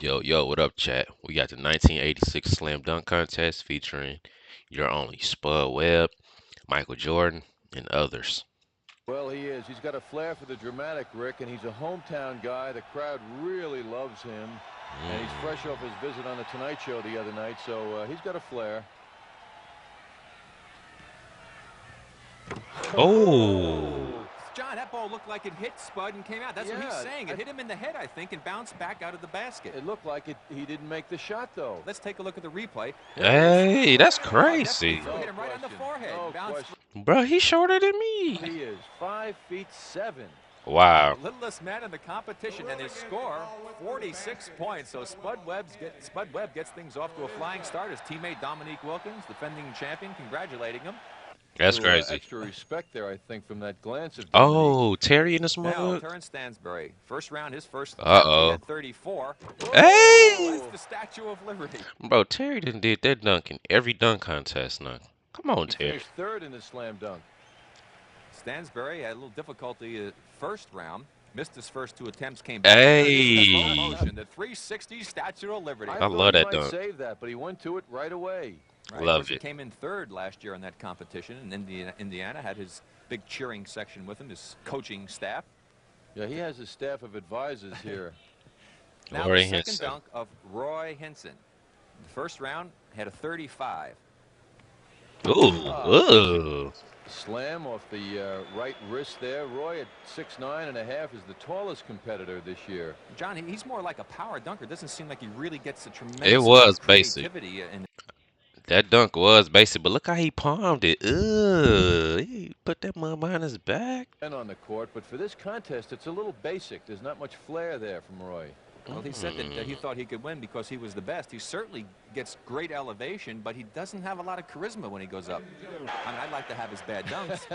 Yo, yo, what up, chat? We got the 1986 Slam Dunk Contest featuring your only Spud Webb, Michael Jordan, and others. Well, he is. He's got a flair for the dramatic, Rick, and he's a hometown guy. The crowd really loves him, and he's Mm. fresh off his visit on the Tonight Show the other night, so he's got a flair. Oh, John, that ball looked like it hit Spud and came out. That's what he's Yeah, saying. It hit him in the head, I think, and bounced back out of the basket. it looked like it. He didn't make the shot, though. Let's take a look at the replay. There it is. hey, that's Oh, definitely crazy. threw hit him right on the forehead. No Bounced question. Bro, he's shorter than me. He is 5'7". Wow. the littlest man in the competition, and his score, 46 points. So Spud Webb gets things off to a flying start. His teammate Dominique Wilkins, defending champion, congratulating him. That's Little, crazy. extra respect there, I think, from that glance of Dominique. Oh, Terry in this Now, mug? Terrence Stansbury, first round, his first Uh-oh. at 34. Hey! That's the Statue of Liberty. Bro, Terry done did that dunk in every dunk contest now. Come on, He Terry. finished third in the slam dunk. Stansbury had a little difficulty first round. Missed his first two attempts, came back. Hey! Slow motion, the 360 Statue of Liberty. I thought love he that might dunk. save that, but he went to it right away. Right, Love of course, he it. came in third last year in that competition, and Indiana had his big cheering section with him, his coaching staff. Yeah, he has a staff of advisors here. Now Roy the second Hinson. dunk of Roy Hinson. The first round had a 35. Ooh. Slam off the right wrist there. Roy at 6'9.5" is the tallest competitor this year. John, he's more like a power dunker. Doesn't seem like he really gets a tremendous It amount was of basic. creativity in. That dunk was basic, but look how he palmed it. Ugh. He put that mug behind his back. And on the court, but for this contest, it's a little basic. There's not much flair there from Roy. Well, he said that he thought he could win because he was the best. He certainly gets great elevation, but he doesn't have a lot of charisma when he goes up. I mean, I'd like to have his bad dunks.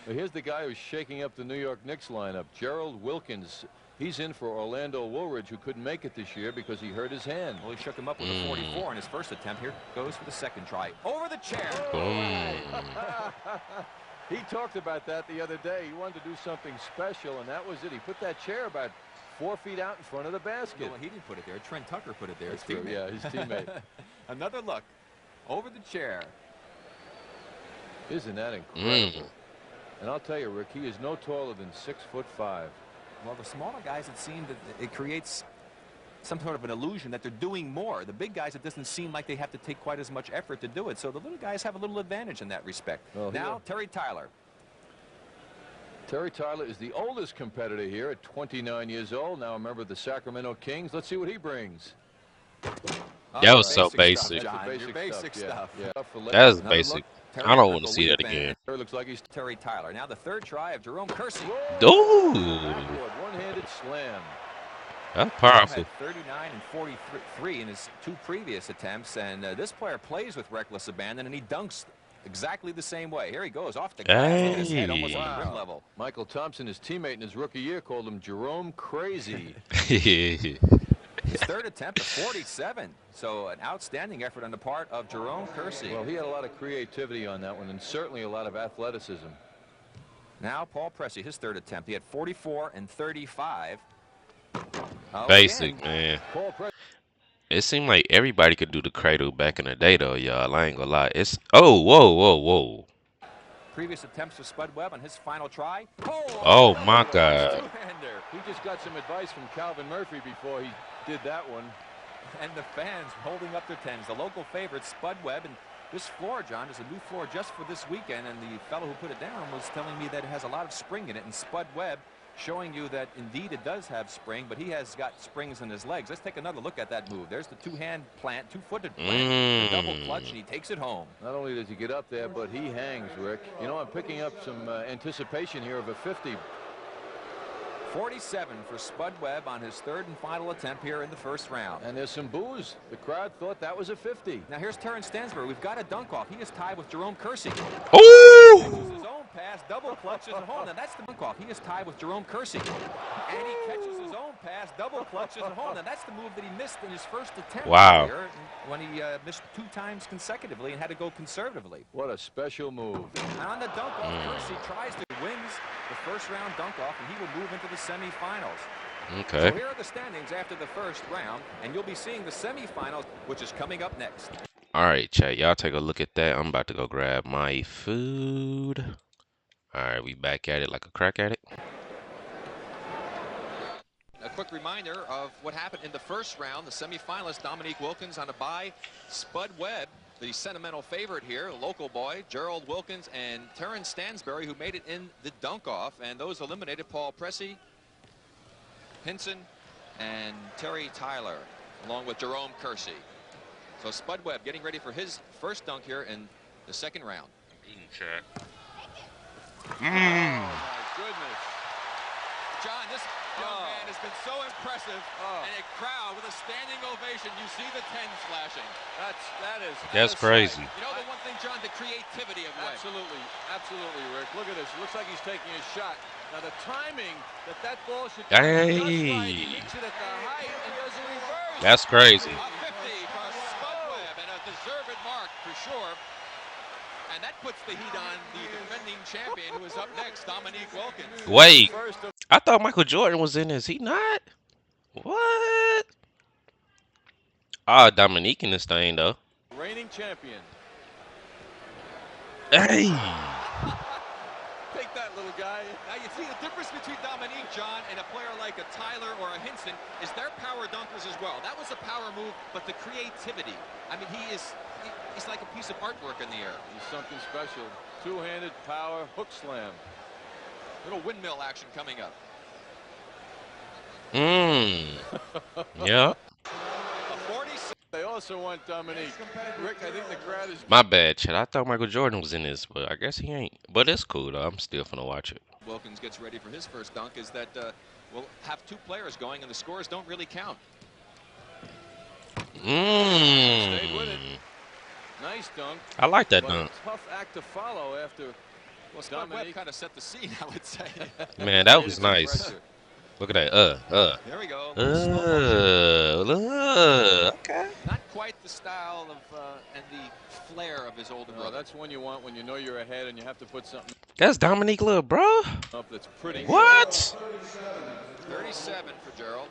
Well, here's the guy who's shaking up the New York Knicks lineup, Gerald Wilkins. He's in for Orlando Woolridge, who couldn't make it this year because he hurt his hand. Well, he shook him up with a 44 in his first attempt. Here goes for the second try. Over the chair. He talked about that the other day. He wanted to do something special, and that was it. He put that chair about 4 feet out in front of the basket. No, he didn't put it there. Trent Tucker put it there. That's true, yeah, his teammate. Another look. Over the chair. Isn't that incredible? And I'll tell you, Rick, he is no taller than 6'5". Well, the smaller guys, it seemed that it creates some sort of an illusion that they're doing more. The big guys, it doesn't seem like they have to take quite as much effort to do it. So the little guys have a little advantage in that respect. Well, now, Terry Tyler. Terry Tyler is the oldest competitor here at 29 years old. Now a member of the Sacramento Kings. Let's see what he brings. That was so basic basic. stuff, John. That's the Your basic stuff. Yeah. That was Another basic. look. Terry I don't with want to the see lead that advantage. again. Looks like he's Terry Tyler. Now the third try of Jerome Kersey. Ooh. backward, one-handed slam. That's Had powerful. 39 and 43 in his two previous attempts, and this player plays with reckless abandon, and he dunks exactly the same way. Here he goes off the glass, look at his head almost on the rim level. Michael Thompson, his teammate in his rookie year, called him Jerome Crazy. His third attempt, a 47. So an outstanding effort on the part of Jerome Kersey. Well, he had a lot of creativity on that one, and certainly a lot of athleticism. Now Paul Pressey, his third attempt. He had 44 and 35. Basic, Again, man. Paul Press. It seemed like everybody could do the cradle back in the day, though, y'all. I ain't gonna lie. It's whoa. previous attempts for Spud Webb on his final try. Oh my God. Two-hander. He just got some advice from Calvin Murphy before he did that one. And the fans holding up their tens. The local favorite, Spud Webb. And this floor, John, is a new floor just for this weekend. And the fellow who put it down was telling me that it has a lot of spring in it. And Spud Webb showing you that indeed it does have spring, but he has got springs in his legs. Let's take another look at that move. There's the two-hand plant, two-footed plant, the double clutch, and he takes it home. Not only does he get up there, but he hangs, Rick. You know, I'm picking up some anticipation here of a 50. 47 for Spud Webb on his third and final attempt here in the first round. And there's some boos. The crowd thought that was a 50. Now here's Terrence Stansbury. We've got a dunk off. He is tied with Jerome Kersey. Ooh. Catches his own pass, double clutches at home. Now that's the dunk off. He is tied with Jerome Kersey. And he catches his own pass, double clutches at home. Now that's the move that he missed in his first attempt. Wow. Earlier, when he missed 2 times consecutively and had to go conservatively. What a special move. And on the dunk off, Kersey tries to wins the first round dunk off, and he will move into the semifinals. Okay. So here are the standings after the first round, and you'll be seeing the semifinals, which is coming up next. All right, chat. Y'all take a look at that. I'm about to go grab my food. All right, we back at it like a crack at it. A quick reminder of what happened in the first round. The semifinalist Dominique Wilkins on a bye. Spud Webb, the sentimental favorite here, a local boy, Gerald Wilkins, and Terrence Stansberry, who made it in the dunk-off. And those eliminated Paul Pressey, Hinson, and Terry Tyler, along with Jerome Kersey. So Spud Webb getting ready for his first dunk here in the second round. Eating chat. Oh, my goodness. John, this young man has been so impressive, and a crowd with a standing ovation. You see the 10s flashing. That's crazy. You know the one thing, John, the creativity of Webb. Absolutely, Rick. Look at this. It looks like he's taking a shot. Now the timing that ball should Hey. just right. He hits it at the height and does a reverse. That's crazy. A 50 for Spud Webb, and a deserved mark for sure. And that puts the heat on the defending champion, who is up next, Dominique Wilkins. Wait, I thought Michael Jordan was in this. He not? What? Ah, Dominique in this thing though. Reigning champion. Hey. Take that, little guy. Now you see the difference between Dominique, John, and a player like a Tyler or a Hinson is they're power dunkers as well. That was a power move, but the creativity. I mean, he's like a piece of artwork in the air. He's something special. Two-handed power hook slam. Little windmill action coming up. Yeah. A 46. They also want Dominique. Rick, I think the crowd is... My bad, Chad. I thought Michael Jordan was in this, but I guess he ain't. But it's cool though. I'm still finna watch it. Wilkins gets ready for his first dunk. Is that we'll have two players going, and the scores don't really count. Stayed with it. Nice dunk. I like that But dunk. a tough act to follow after... Well, Spud Webb kind of set the scene, I would say. Man, that was nice. Look at that. There we go. Okay. Not quite the style of and the flair of his older brother. That's one you want when you know you're ahead and you have to put something That's Dominique, little bro. up that's pretty. What? 37 for Gerald.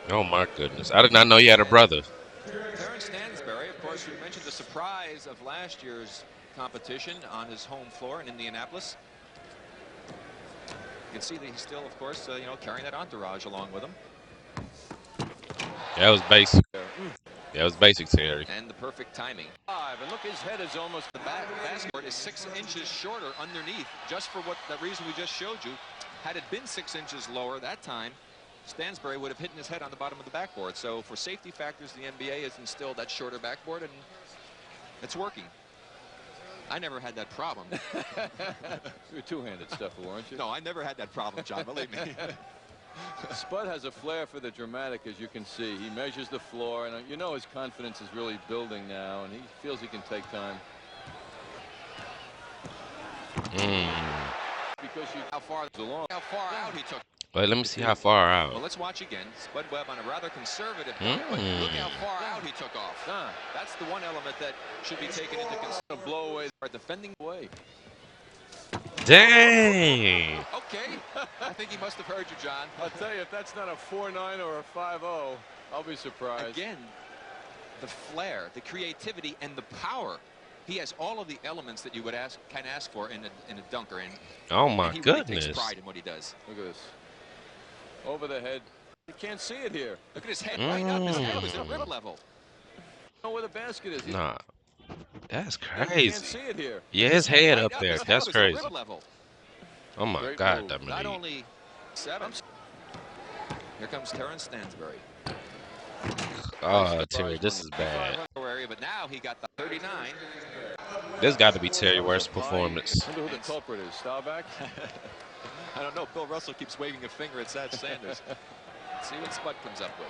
Oh my goodness. I did not know you had a brother. Terrence Stansberry, of course, we mentioned the surprise of last year's competition on his home floor in Indianapolis. You can see that he's still, of course, carrying that entourage along with him. That was basic. That was basic, Terry. And the perfect timing. And look, his head is almost... The basket is 6 inches shorter underneath, just for that reason we just showed you. Had it been 6 inches lower that time, Stansberry would have hit his head on the bottom of the backboard. So for safety factors, the NBA has instilled that shorter backboard, and it's working. I never had that problem. You're a two-handed stuffer, weren't you? No, I never had that problem, John, believe me. Spud has a flair for the dramatic, as you can see. He measures the floor, and you know his confidence is really building now, and he feels he can take time. Because how far out he took. Wait, let me see how far out. Well, let's watch again. Spud Webb on a rather conservative point, but look how far out he took off. That's the one element that should be taken into consideration. Blow away. Defending away. Dang. Okay. I think he must have heard you, John. I'll tell you, if that's not a 4-9 or a 5-0, I'll be surprised. Again, the flair, the creativity, and the power. He has all of the elements that you would ask for in a dunker. Oh my he goodness. Really takes pride in what he does. Look at this. Over the head. You can't see it here. Look at his head. Right up. His head was at rib level. Know where the basket is. Nah. That's You can't crazy. see it here. Yeah, his head Right up there. his head That's was at crazy. rib level. Oh my Great God, move. Not Dominique. only 7. Here comes Terrence Stansberry. Oh, Terry, this is bad. But now he got the 39. This got to be Terry's worst performance. Wonder who the culprit is. Staubach? I don't know. Bill Russell keeps waving a finger at Sad Sanders. Let's see what Spud comes up with.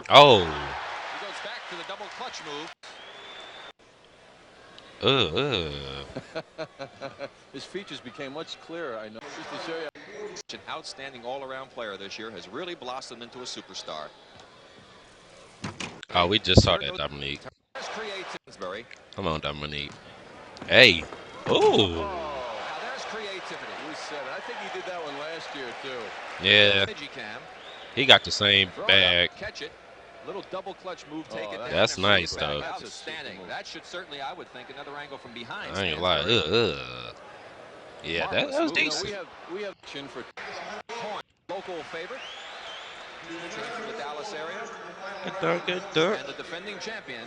Oh. He goes back to the double clutch move. His features became much clearer, I know. Just to show you. An outstanding all-around player this year, has really blossomed into a superstar. Oh, we just saw that, Dominique. Come on, Dominique. Hey. Ooh. Now there's creativity. We 7. I think he did that one last year too. Yeah, Cam. he got the same Throw it up, bag. catch it. Little double clutch move, take Oh, it down That's and bring nice it back. though. that's a Outstanding. super move. That should certainly, I would think, another angle from behind I ain't stands gonna lie. very good. Yeah, that Marvelous was move. You know, decent. we have action for Point. Local favorite. From the Dallas area. Good dunk, good dunk. And the defending champion,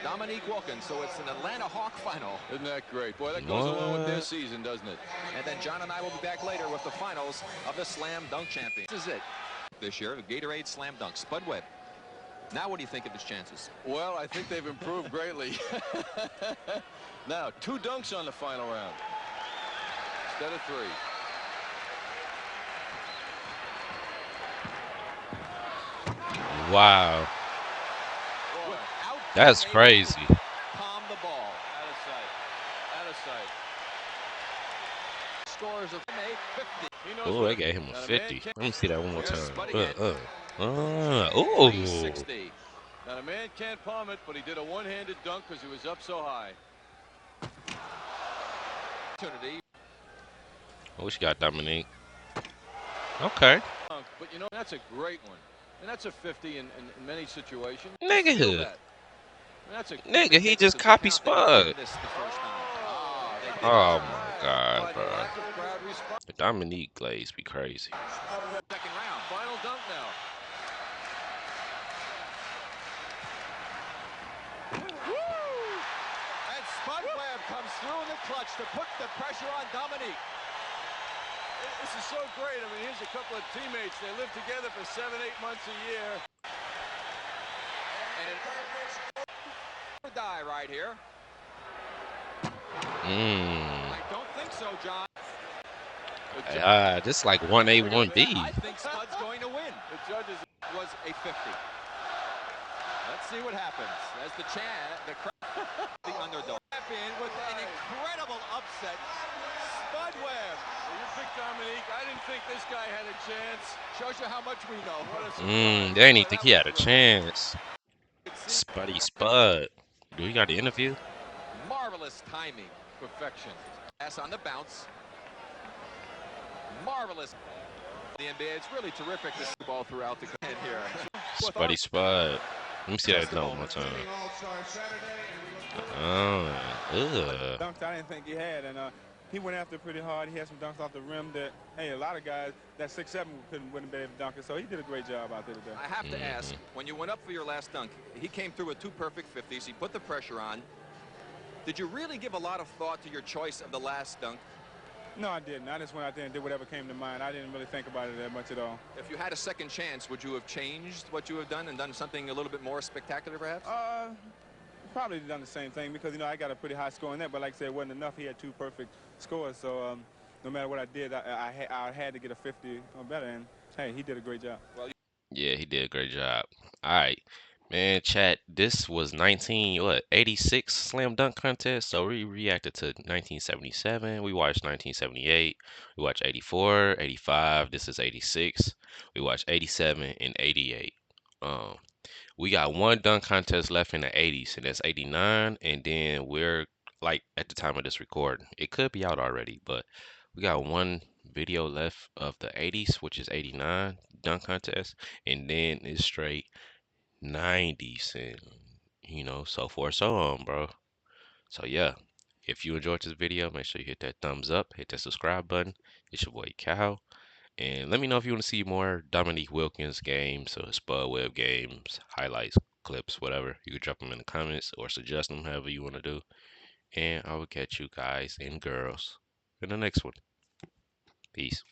Dominique Wilkins. So it's an Atlanta Hawk final. Isn't that great? Boy, that goes along with their What? season, doesn't it? And then John and I will be back later with the finals of the Slam Dunk Champion. This is it. This year, the Gatorade Slam Dunk. Spud Webb. Now what do you think of his chances? Well, I think they've improved greatly. Now, 2 dunks on the final round instead of 3. Wow. Without That's being able crazy. to palm the ball. Out of sight. Out of sight. Scores of 50. He knows Oh, what they gave him a now, the man 50. can't- Let me see that one more Here's time. Spud again. Oh. 360. Now, the man can't palm it, but he did a one-handed dunk because he was up so high. Opportunity. Oh, What you got, Dominique? Okay. Dunk, but you know, that's a great one. And that's a 50 in many situations. Nigga. Feel that. That's a Nigga, he Takes just us to copied count that he Spud. missed the first time. They did Oh not. my God, But bro. lack of crowd response. The Dominique Glaze be crazy. Second round. Final dunk now. And Spud Webb comes through in the clutch to put the pressure on Dominique. This is so great. I mean, here's a couple of teammates. They live together for 7, 8 months a year. And die right here. Mmm. I don't think so, John. This like 1A, 1B. I think Spud's going to win. The judges Was a 50. Let's see what happens as the the underdog. Champion with an incredible upset. Spud Webb. you picked Dominique. I didn't think this guy had a chance. Shows you how much we know. What a surprise. They didn't even Boy, think that he had a was thrilling. chance. Spuddy Spud. Do he got the interview? Marvelous timing. Perfection. Pass on the bounce. Marvelous. The NBA, it's really terrific to see the ball throughout the game here. Spuddy Spud. Let me see that dunk one more time. Ugh. Dunks I didn't think he had, and he went after it pretty hard. He had some dunks off the rim that, hey, a lot of guys that 6'7" wouldn't be able to dunk it. So he did a great job out there today. I have to ask, when you went up for your last dunk, he came through with 2 perfect 50s. He put the pressure on. Did you really give a lot of thought to your choice of the last dunk? No, I didn't. I just went out there and did whatever came to mind. I didn't really think about it that much at all. If you had a second chance, would you have changed what you have done and done something a little bit more spectacular, perhaps? Probably done the same thing because, you know, I got a pretty high score in that, but like I said, it wasn't enough. He had 2 perfect scores, so no matter what I did, I had to get a 50 or better, and, hey, he did a great job. Well, Yeah, he did a great job. All right. Man, chat, this was 86 slam dunk contest. So we reacted to 1977. We watched 1978. We watched 84, 85. This is 86. We watched 87 and 88. We got one dunk contest left in the 80s, and that's 89. And then we're like at the time of this recording, it could be out already, but we got one video left of the 80s, which is 89 dunk contest, and then it's straight 90s and so forth so on, bro. So yeah, if you enjoyed this video, make sure you hit that thumbs up, hit that subscribe button. It's your boy Cal, and let me know if you want to see more Dominique Wilkins games or Spud Webb games, highlights, clips, whatever. You can drop them in the comments or suggest them however you want to do, and I will catch you guys and girls in the next one. Peace.